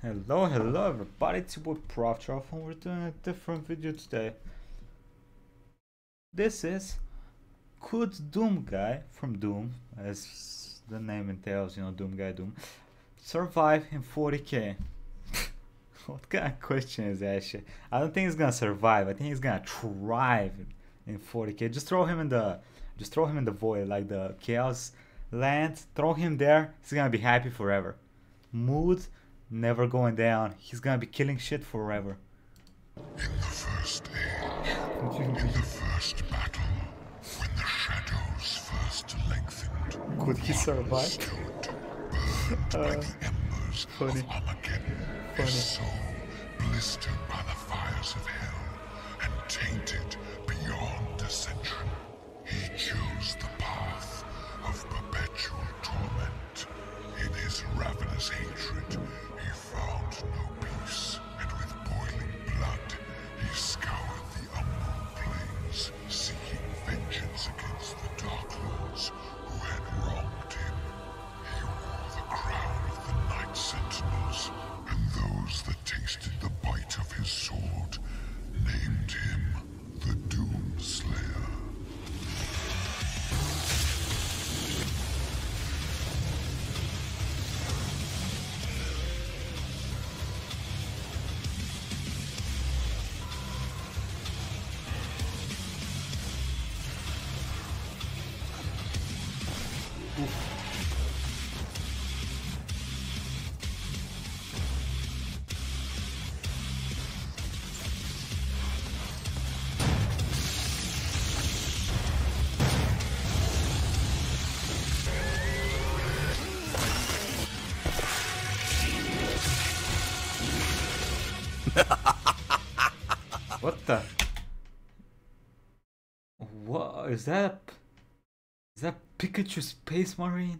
Hello everybody, it's your boy Proftrof and we're doing a different video today. This is could Doom Guy from Doom, as the name entails, you know, Doom Guy Doom, survive in 40k? What kind of question is that shit? I don't think he's gonna survive, I think he's gonna thrive in 40k. Just throw him in the void, like the chaos land, throw him there, he's gonna be happy forever. Mood never going down. He's gonna be killing shit forever. In the first age, in the first battle, when the shadows first lengthened, Could he survive? stood, burned by the embers Funny. of Armageddon, his soul blistered by the fires of hell, and tainted beyond ascension. He chose the path of perpetual torment. In his ravenous hatred, he found no peace, and with boiling blood, he scoured the unknown plains, seeking vengeance against the Dark Lords who had wronged him. He wore the crown of the Night Sentinels, and those that tasted the bite of his sword named him the Doom Slayer. What the? What is that? Is that Pikachu Space Marine?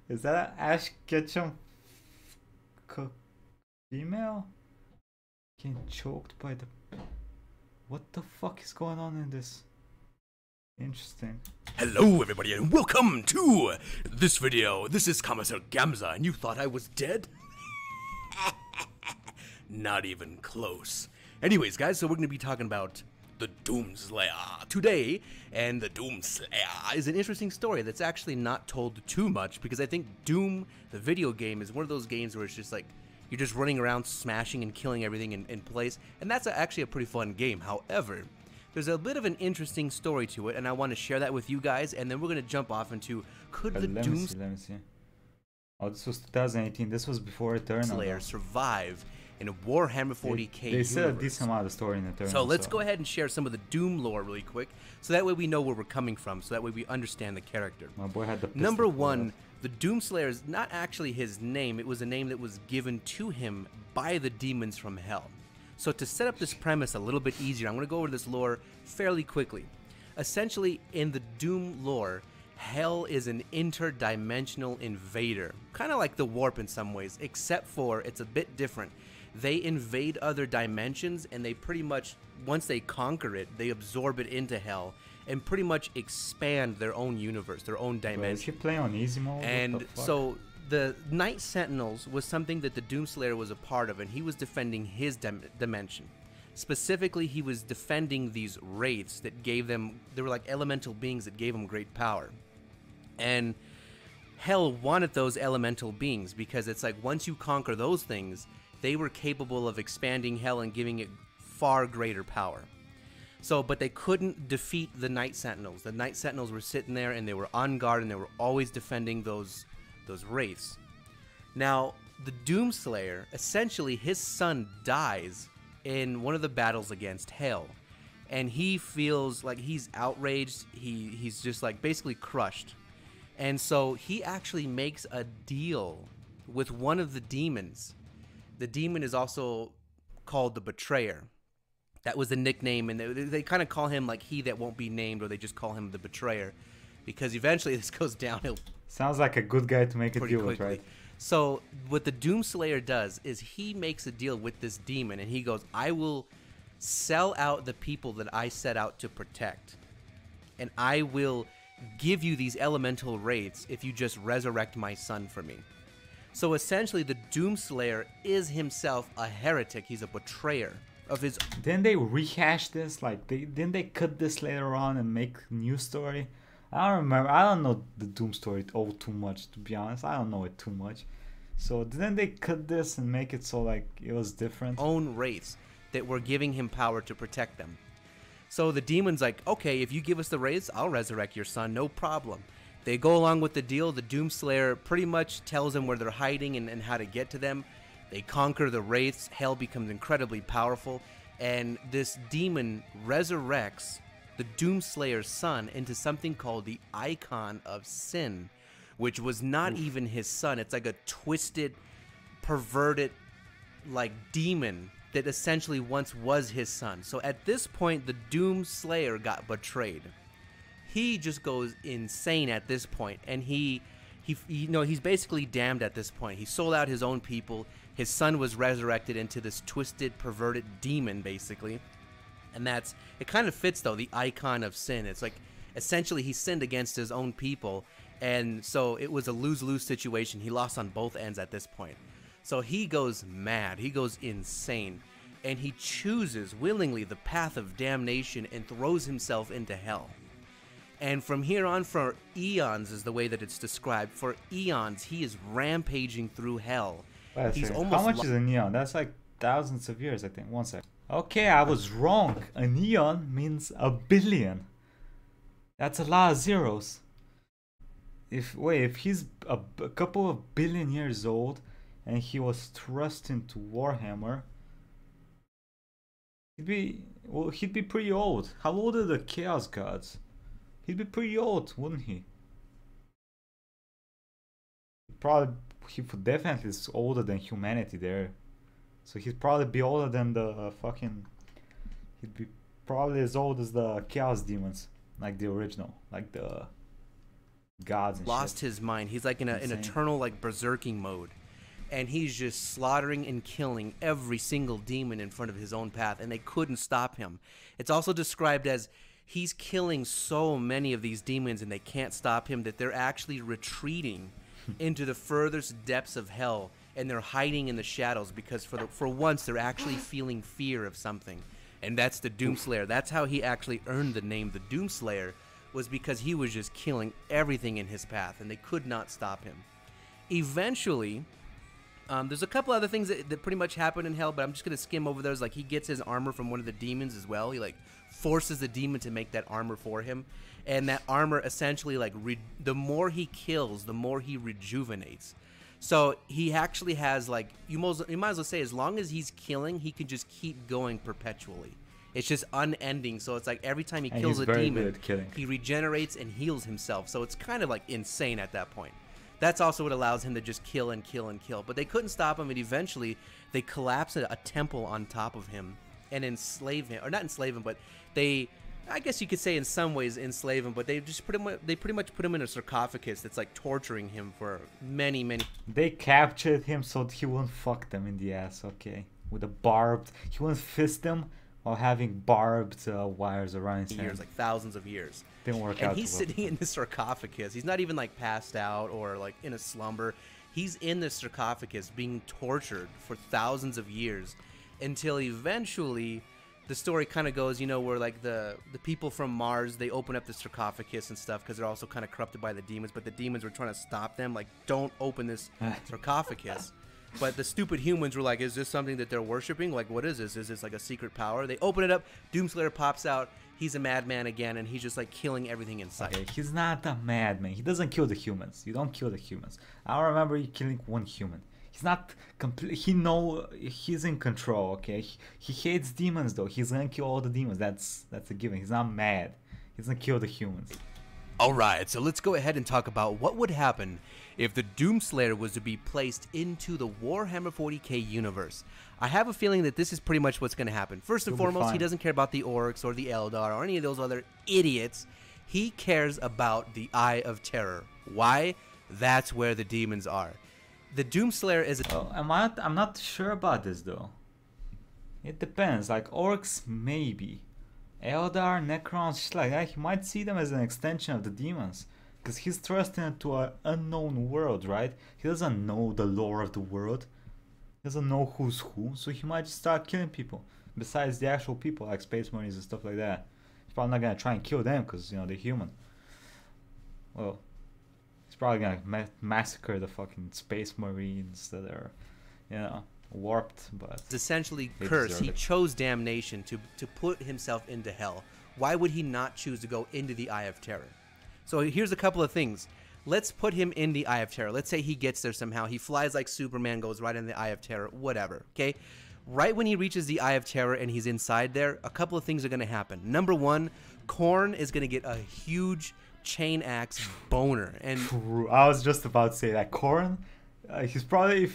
Is that Ash Ketchum female? Getting choked by the. What the fuck is going on in this? Interesting. Hello everybody and welcome to this video. This is Commissar Gamza and you thought I was dead? Not even close. Anyways guys, so we're going to be talking about the Doom Slayer today, and the Doom Slayer is an interesting story that's actually not told too much, because I think Doom, the video game, is one of those games where it's just like you're just running around smashing and killing everything in place, and that's actually a pretty fun game. However, there's a bit of an interesting story to it, and I want to share that with you guys, and then we're going to jump off into could the Let Doom me see. Oh, this was 2018. This was before Eternal. Slayer survive in a Warhammer 40k They said a universe. decent amount of story in Eternal. So let's go ahead and share some of the Doom lore really quick, so that way we know where we're coming from, so that way we understand the character. My boy had the pistol Number for one, that. the Doom Slayer is not actually his name, it was a name that was given to him by the demons from hell. So to set up this premise a little bit easier, I'm going to go over this lore fairly quickly. Essentially, in the Doom lore, Hell is an interdimensional invader, kind of like the Warp in some ways, except for it's a bit different. They invade other dimensions, and they pretty much, once they conquer it, they absorb it into Hell and pretty much expand their own universe, their own dimension. Is he playing on easy mode? And so the Night Sentinels was something that the Doom Slayer was a part of, and he was defending his dimension. Specifically, he was defending these wraiths that gave them, they were like elemental beings that gave them great power. And Hell wanted those elemental beings, because it's like once you conquer those things, they were capable of expanding Hell and giving it far greater power. So, but they couldn't defeat the Night Sentinels. The Night Sentinels were sitting there and they were on guard, and they were always defending those wraiths. Now, the Doom Slayer, essentially his son dies in one of the battles against Hell, and he feels like he's outraged. He's just like basically crushed. And so he actually makes a deal with one of the demons. The demon is also called the Betrayer. That was the nickname, and they kind of call him like he that won't be named, or they just call him the Betrayer, because eventually this goes downhill. Sounds like a good guy to make a pretty deal with, quickly. right? So what the Doom Slayer does is he makes a deal with this demon, and he goes, I will sell out the people that I set out to protect, and I will give you these elemental wraiths if you just resurrect my son for me. So essentially, the Doomslayer is himself a heretic. He's a betrayer of his. Didn't they rehash this? Like, didn't they cut this later on and make a new story? I don't remember. I don't know the Doom story all too much, to be honest. I don't know it too much. So didn't they cut this and make it so like it was different? Own wraiths that were giving him power to protect them. So the demon's like, okay, if you give us the wraiths, I'll resurrect your son, no problem. They go along with the deal. The Doomslayer pretty much tells them where they're hiding and how to get to them. They conquer the wraiths. Hell becomes incredibly powerful. And this demon resurrects the Doomslayer's son into something called the Icon of Sin, which was not even his son. It's like a twisted, perverted, like demon that essentially once was his son. So at this point, the Doomslayer got betrayed. He just goes insane at this point, and he's basically damned at this point. He sold out his own people. His son was resurrected into this twisted, perverted demon, basically. And it kind of fits, though, the Icon of Sin. It's like, essentially, he sinned against his own people, and so it was a lose-lose situation. He lost on both ends at this point. So he goes mad. He goes insane. And he chooses willingly the path of damnation and throws himself into hell. And from here on, for eons is the way that it's described. For eons, he is rampaging through hell. He's almost. How much is an eon? That's like thousands of years, I think. 1 sec. Okay, I was wrong. An eon means a billion. That's a lot of zeros. If he's a couple of billion years old and he was thrust into Warhammer, he'd be pretty old. How old are the Chaos Gods? He'd be pretty old, wouldn't he? He definitely is older than humanity there. So he'd probably be older than the he'd be probably as old as the Chaos Demons, like the original, like the gods and lost his mind. He's like in an eternal like berserking mode. And he's just slaughtering and killing every single demon in front of his own path, and they couldn't stop him. It's also described as he's killing so many of these demons and they can't stop him that they're actually retreating into the furthest depths of hell, and they're hiding in the shadows because for once they're actually feeling fear of something. And that's the Doomslayer. That's how he actually earned the name the Doomslayer, was because he was just killing everything in his path and they could not stop him. Eventually, there's a couple other things that pretty much happen in hell, but I'm just going to skim over those. Like, he gets his armor from one of the demons as well. He, like, forces the demon to make that armor for him. And that armor essentially, like, the more he kills, the more he rejuvenates. So he actually has, like, you might as well say, as long as he's killing, he can just keep going perpetually. It's just unending. So it's like every time he kills a demon, he regenerates and heals himself. So it's kind of, like, insane at that point. That's also what allows him to just kill and kill and kill. But they couldn't stop him, and eventually they collapse a temple on top of him and enslave him. Or not enslave him, but they, I guess you could say in some ways enslave him, but they just pretty much put him in a sarcophagus that's like torturing him for many. They captured him so he wouldn't fuck them in the ass, okay? With a he wouldn't fist them while having barbed wires around his years, like thousands of years. Didn't work out. And he's sitting in the sarcophagus. He's not even like passed out or like in a slumber. He's in the sarcophagus being tortured for thousands of years until eventually the story kind of goes, where like the people from Mars, they open up the sarcophagus and stuff because they're also kind of corrupted by the demons, but the demons were trying to stop them, like, don't open this sarcophagus. But the stupid humans were like, is this something that they're worshiping? Like, what is this? Is this like a secret power? They open it up, Doomslayer pops out, he's a madman again, and he's just like killing everything in sight. Okay, he's not a madman. He doesn't kill the humans. You don't kill the humans. I don't remember you killing one human. He's not complete. He's in control. Okay, he hates demons though. He's gonna kill all the demons. That's a given. He's not mad. He's gonna kill the humans. Alright, so let's go ahead and talk about what would happen if the Doomslayer was to be placed into the Warhammer 40k universe. I have a feeling that this is pretty much what's going to happen. First and foremost, he doesn't care about the Orcs or the Eldar or any of those other idiots. He cares about the Eye of Terror. Why? That's where the demons are. The Doomslayer is I'm not sure about this though. It depends. Like, Orcs, maybe. Eldar, Necrons, shit like that, you might see them as an extension of the demons. Because he's thrusting into an unknown world, right? He doesn't know the lore of the world. He doesn't know who's who, so he might just start killing people. Besides the actual people, like Space Marines and stuff like that. He's probably not gonna try and kill them, because, you know, they're human. Well, he's probably gonna massacre the fucking Space Marines that are, you know, warped, but... It's essentially cursed. He chose damnation to put himself into hell. Why would he not choose to go into the Eye of Terror? So here's a couple of things. Let's put him in the Eye of Terror. Let's say he gets there somehow. He flies like Superman, goes right in the Eye of Terror, whatever, okay? Right when he reaches the Eye of Terror and he's inside there, a couple of things are going to happen. Number one, Khorne is going to get a huge chain axe boner. And I was just about to say that. Khorne, he's probably,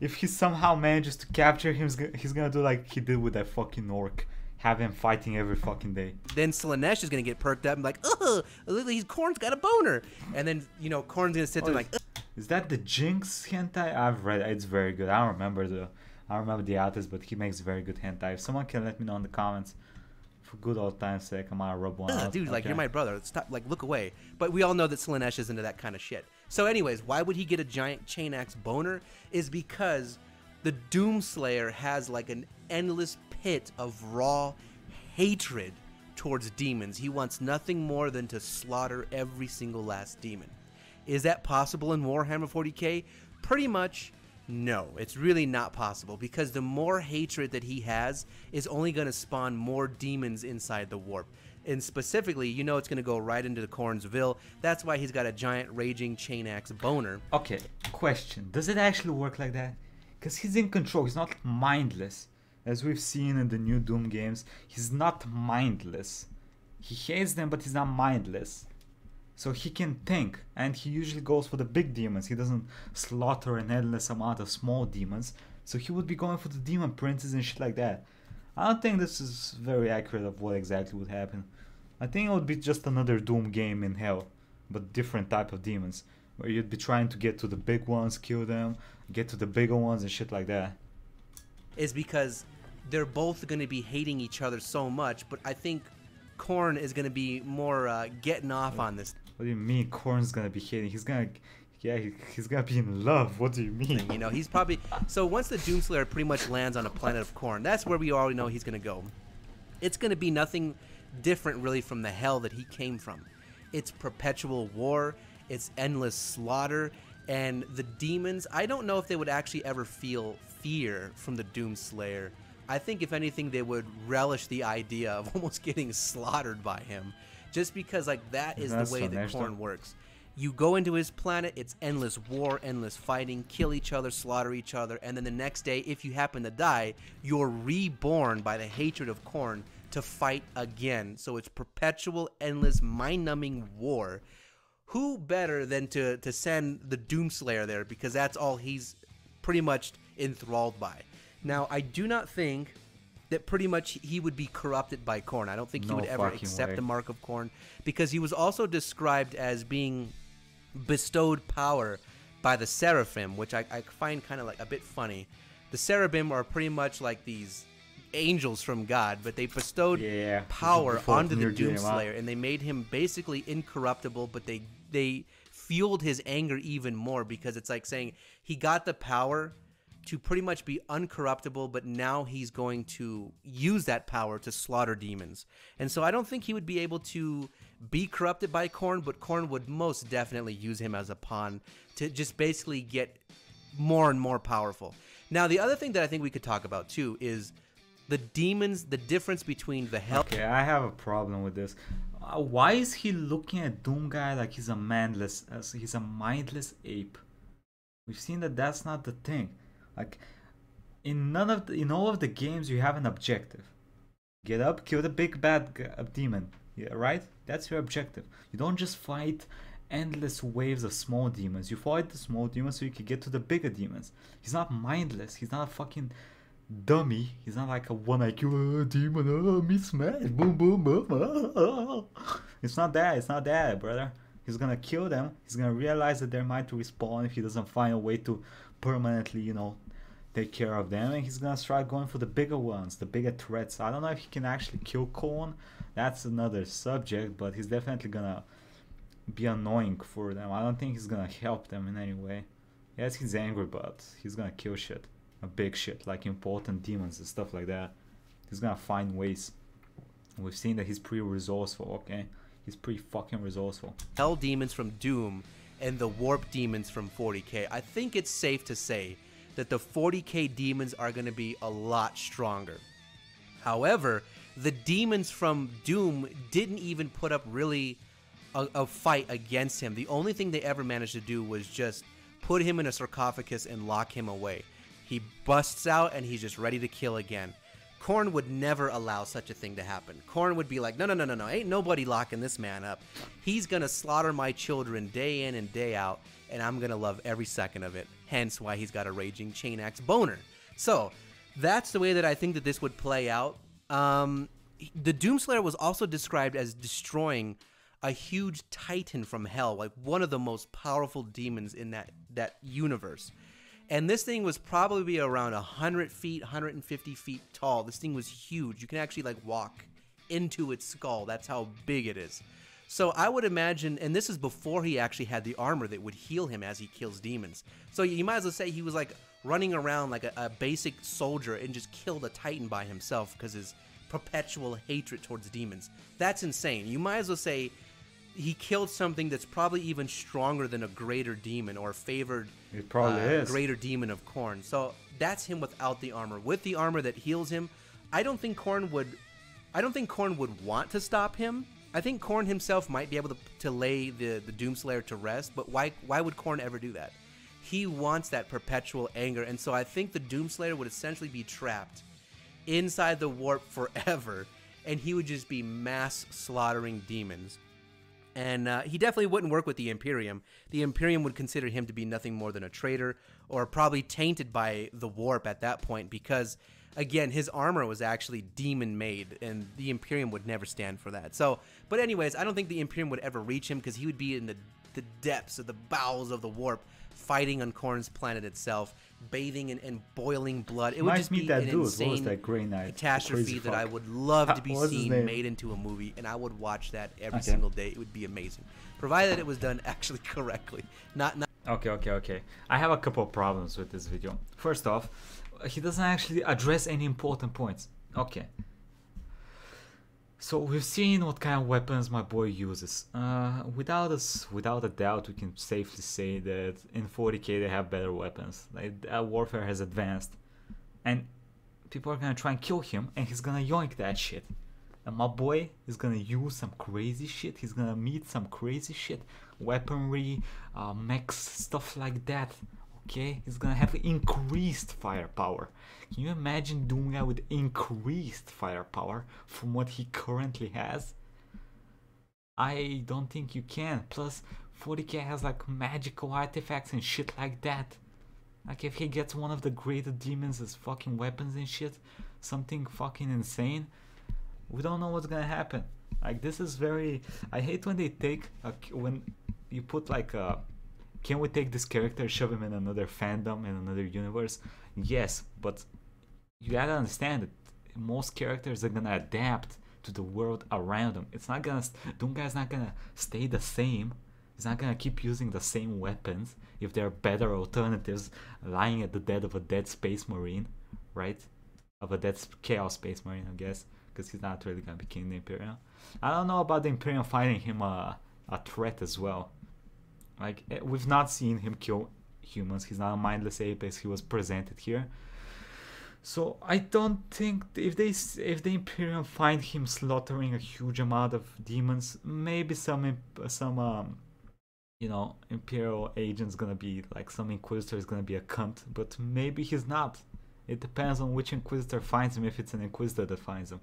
if he somehow manages to capture him, he's going to do like he did with that fucking orc. Have him fighting every fucking day. Then Slaanesh is gonna get perked up and like, ugh, Khorne's got a boner. And then, you know, Khorne's gonna sit there like, ugh. Is that the Jinx hentai? I've read it. It's very good. I don't remember the artist, but he makes very good hentai. If someone can let me know in the comments, for good old time's sake, I might rub one out. Dude, like, you're my brother. Stop, like, look away. But we all know that Slaanesh is into that kind of shit. So anyways, why would he get a giant chain axe boner? Is because the Doomslayer has like an endless pit of raw hatred towards demons. He wants nothing more than to slaughter every single last demon. Is that possible in Warhammer 40k? Pretty much no. It's really not possible, because the more hatred that he has is only going to spawn more demons inside the warp. And specifically, you know, it's going to go right into the Khorne's Vil. That's why he's got a giant raging chain axe boner. Okay, question. Does it actually work like that? Because he's in control. He's not mindless. As we've seen in the new Doom games, he's not mindless. He hates them, but he's not mindless. So he can think, and he usually goes for the big demons. He doesn't slaughter an endless amount of small demons. So he would be going for the demon princes and shit like that. I don't think this is very accurate of what exactly would happen. I think it would be just another Doom game in hell, but different type of demons, where you'd be trying to get to the big ones, kill them, get to the bigger ones and shit like that. Is because they're both going to be hating each other so much, but I think Khorne is going to be more getting off on this. What do you mean Khorne's going to be hating? He's going to... Yeah, he's going to be in love. What do you mean? You know, he's probably... So once the Doomslayer pretty much lands on a planet of Khorne, that's where we already know he's going to go. It's going to be nothing different really from the hell that he came from. It's perpetual war, it's endless slaughter, and the demons, I don't know if they would actually ever feel fear from the Doomslayer. I think if anything they would relish the idea of almost getting slaughtered by him, just because like that is the way that Khorne works. You go into his planet, it's endless war, endless fighting, kill each other, slaughter each other, and then the next day, if you happen to die, you're reborn by the hatred of Khorne to fight again. So it's perpetual, endless, mind-numbing war. Who better than to send the Doomslayer there, because that's all he's pretty much enthralled by. Now, I do not think that pretty much he would be corrupted by Khorne. I don't think he would ever accept the mark of Khorne, because he was also described as being bestowed power by the Seraphim, which I find kind of like a bit funny. The Seraphim are pretty much like these angels from God, but they bestowed power onto the Doomslayer, and they made him basically incorruptible, but they fueled his anger even more, because it's like saying he got the power to pretty much be uncorruptible, but now he's going to use that power to slaughter demons. And so I don't think he would be able to be corrupted by Khorne, but Khorne would most definitely use him as a pawn to just basically get more and more powerful. Now, the other thing that I think we could talk about too is the demons, the difference between the hell... Okay, I have a problem with this. Why is he looking at Doom Guy like he's a mindless ape? We've seen that that's not the thing. Like, in all of the games, you have an objective. Get up, kill the big bad demon. Yeah, right? That's your objective. You don't just fight endless waves of small demons. You fight the small demons so you can get to the bigger demons. He's not mindless. He's not a fucking dummy. He's not like a one IQ demon. Me smash, boom, boom, boom. It's not that. It's not that, brother. He's gonna kill them. He's gonna realize that they might respawn if he doesn't find a way to permanently, you know, take care of them, and he's gonna start going for the bigger ones, the bigger threats. I don't know if he can actually kill Khorne. That's another subject, but he's definitely gonna be annoying for them. I don't think he's gonna help them in any way. Yes, he's angry, but he's gonna kill shit. A big shit, like important demons and stuff like that. He's gonna find ways. We've seen that he's pretty resourceful, okay? He's pretty fucking resourceful. Hell demons from Doom and the warp demons from 40k. I think it's safe to say that the 40k demons are going to be a lot stronger. However, the demons from Doom didn't even put up really a fight against him. The only thing they ever managed to do was just put him in a sarcophagus and lock him away. He busts out and he's just ready to kill again. Khorne would never allow such a thing to happen. Khorne would be like, no, ain't nobody locking this man up. He's gonna slaughter my children day in and day out, and I'm gonna love every second of it. Hence why he's got a raging chain axe boner. So that's the way that I think that this would play out. The Doomslayer was also described as destroying a huge titan from hell, like one of the most powerful demons in that universe. And this thing was probably around 100 feet, 150 feet tall. This thing was huge. You can actually like walk into its skull. That's how big it is. So I would imagine, and this is before he actually had the armor that would heal him as he kills demons. So you might as well say he was like running around like a basic soldier and just killed a titan by himself because his perpetual hatred towards demons. That's insane. You might as well say he killed something that's probably even stronger than a greater demon or favored It probably is. greater demon of Khorne. So that's him without the armor. With the armor that heals him, I don't think Khorne would want to stop him. I think Khorne himself might be able to lay the Doomslayer to rest, but why would Khorne ever do that? He wants that perpetual anger, and so I think the Doomslayer would essentially be trapped inside the warp forever, and he would just be mass slaughtering demons. And he definitely wouldn't work with the Imperium. The Imperium would consider him to be nothing more than a traitor, or probably tainted by the warp at that point, because, again, his armor was actually demon-made, and the Imperium would never stand for that. So, but anyways, I don't think the Imperium would ever reach him, because he would be in the depths of the bowels of the warp, fighting on Khorne's planet itself, bathing in boiling blood. It would just be an insane catastrophe that I would love to be seen made into a movie, and I would watch that every single day. It would be amazing, provided it was done actually correctly. Not. Okay. I have a couple of problems with this video. First off, he doesn't actually address any important points. Okay. So we've seen what kind of weapons my boy uses. Without a doubt, we can safely say that in 40k they have better weapons. Like, warfare has advanced, and people are gonna try and kill him, and he's gonna yoink that shit. And my boy is gonna use some crazy shit. He's gonna meet some crazy shit, weaponry, mechs, stuff like that. Okay, he's gonna have increased firepower. Can you imagine doing that with increased firepower from what he currently has? I don't think you can. Plus, 40k has like magical artifacts and shit like that. Like if he gets one of the greater demons as fucking weapons and shit, something fucking insane, we don't know what's gonna happen. Like this is very... I hate when they take... when you put like a... Can we take this character, shove him in another fandom, in another universe? Yes, but you gotta understand that most characters are gonna adapt to the world around them. It's not gonna... Doomguy's not gonna stay the same. He's not gonna keep using the same weapons if there are better alternatives lying at the dead of a dead space marine, right? Of a dead chaos space marine, I guess, because he's not really gonna be king of the Imperium. I don't know about the Imperium finding him a threat as well. Like, we've not seen him kill humans. He's not a mindless ape as he was presented here. So I don't think if the Imperium find him slaughtering a huge amount of demons, maybe some you know, Imperial agent's gonna be like, some Inquisitor is gonna be a cunt, but maybe he's not. It depends on which Inquisitor finds him, if it's an Inquisitor that finds him.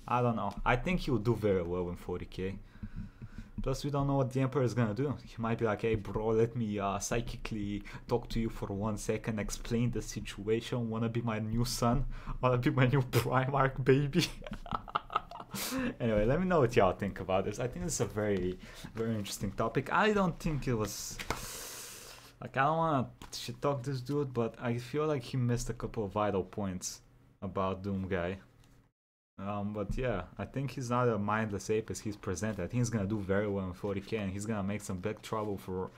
I don't know. I think he will do very well in 40k. Plus, we don't know what the Emperor is gonna do. He might be like, hey bro, let me psychically talk to you for 1 second, explain the situation. Wanna be my new son? Wanna be my new Primarch baby? Anyway, let me know what y'all think about this. I think this is a very, very interesting topic. I don't think it was... Like, I don't wanna shit talk this dude, but I feel like he missed a couple of vital points about Doomguy. But yeah, I think he's not a mindless ape as he's presented. I think he's gonna do very well in 40k, and he's gonna make some big trouble for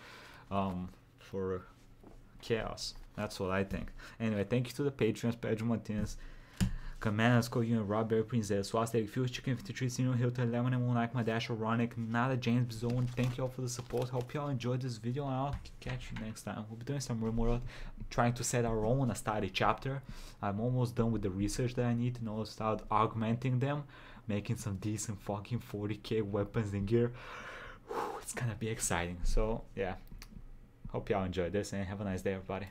chaos. That's what I think. Anyway, thank you to the patrons, Pedro Martinez, Commanders, Koyun, Robert Princess, Swastik, Fuse, Chicken 53, Sino, Hilton, Lemon, and Moonlight, Madash, Ronic, Nada, James Zone. Thank you all for the support. Hope you all enjoyed this video, and I'll catch you next time. We'll be doing some more, trying to set our own Astari chapter. I'm almost done with the research that I need to know, start augmenting them, making some decent fucking 40k weapons and gear. It's gonna be exciting. So yeah, hope y'all enjoyed this, and have a nice day, everybody.